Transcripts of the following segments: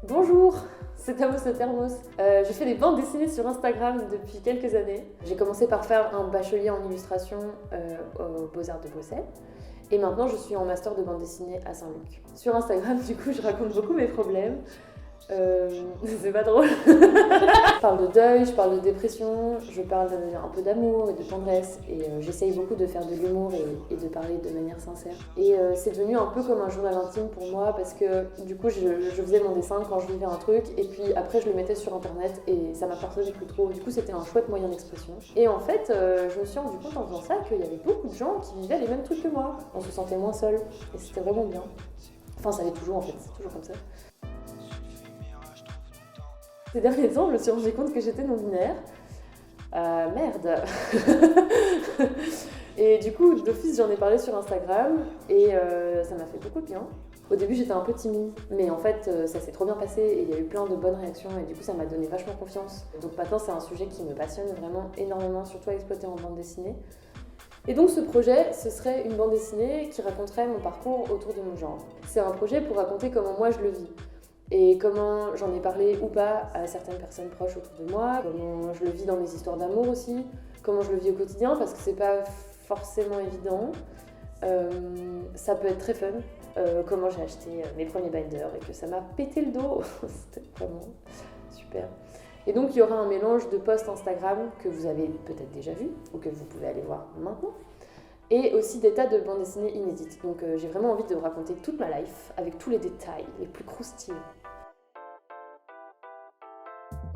Bonjour, c'est Amos le Thermos. Je fais des bandes dessinées sur Instagram depuis quelques années. J'ai commencé par faire un bachelier en illustration aux Beaux-Arts de Bruxelles. Et maintenant, je suis en master de bande dessinée à Saint-Luc. Sur Instagram, du coup, je raconte beaucoup mes problèmes. C'est pas drôle. Je parle de deuil, je parle de dépression, je parle un peu d'amour et de tendresse. Et j'essaye beaucoup de faire de l'humour et de parler de manière sincère. Et c'est devenu un peu comme un journal intime pour moi parce que du coup, je faisais mon dessin quand je vivais un truc et puis après, je le mettais sur internet et ça m'appartenait plus trop. Du coup, c'était un chouette moyen d'expression. Et en fait, je me suis rendu compte en faisant ça qu'il y avait beaucoup de gens qui vivaient les mêmes trucs que moi. On se sentait moins seul et c'était vraiment bien. Enfin, ça l'est toujours en fait, c'est toujours comme ça. Ces derniers temps, je me suis rendu compte que j'étais non-binaire. Merde. Et du coup, d'office, j'en ai parlé sur Instagram et ça m'a fait beaucoup de bien. Au début, j'étais un peu timide, mais en fait, ça s'est trop bien passé et il y a eu plein de bonnes réactions et du coup, ça m'a donné vachement confiance. Donc maintenant, c'est un sujet qui me passionne vraiment énormément, surtout à exploiter en bande dessinée. Et donc ce projet, ce serait une bande dessinée qui raconterait mon parcours autour de mon genre. C'est un projet pour raconter comment moi je le vis. Et comment j'en ai parlé ou pas à certaines personnes proches autour de moi, comment je le vis dans mes histoires d'amour aussi, comment je le vis au quotidien, parce que c'est pas forcément évident. Ça peut être très fun, comment j'ai acheté mes premiers binders et que ça m'a pété le dos, c'était vraiment super. Et donc il y aura un mélange de posts Instagram que vous avez peut-être déjà vu ou que vous pouvez aller voir maintenant, et aussi des tas de bandes dessinées inédites. Donc j'ai vraiment envie de raconter toute ma life avec tous les détails les plus croustillants.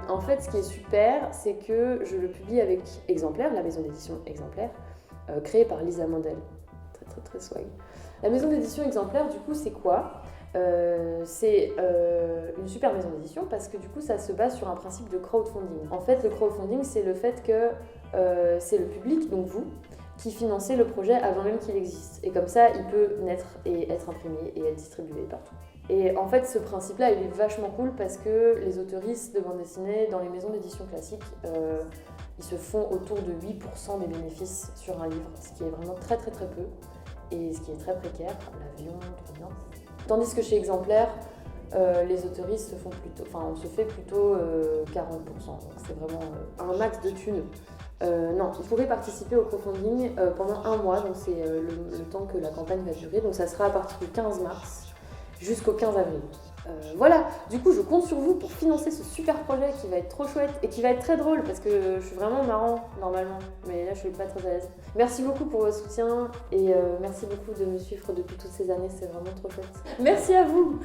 En fait, ce qui est super, c'est que je le publie avec Exemplaire, la maison d'édition Exemplaire, créée par Lisa Mandel. Très très très swag. La maison d'édition Exemplaire, du coup, c'est quoi ? C'est une super maison d'édition parce que du coup, ça se base sur un principe de crowdfunding. En fait, le crowdfunding, c'est le fait que c'est le public, donc vous, qui financez le projet avant même qu'il existe. Et comme ça, il peut naître et être imprimé et être distribué partout. Et en fait, ce principe-là, il est vachement cool parce que les autoristes de bande dessinée dans les maisons d'édition classiques, ils se font autour de 8% des bénéfices sur un livre, ce qui est vraiment très très très peu et ce qui est très précaire. L'avion, trop bien. Tandis que chez Exemplaire, les autoristes se font plutôt, enfin, on se fait plutôt 40%. Donc c'est vraiment un max de thunes. Non, vous pourrez participer au crowdfunding pendant un mois, donc c'est le temps que la campagne va durer. Donc ça sera à partir du 15 mars jusqu'au 15 avril. Voilà, du coup je compte sur vous pour financer ce super projet qui va être trop chouette et qui va être très drôle parce que je suis vraiment marrant normalement, mais là je suis pas très à l'aise. Merci beaucoup pour votre soutien et merci beaucoup de me suivre depuis toutes ces années, c'est vraiment trop chouette. Merci à vous.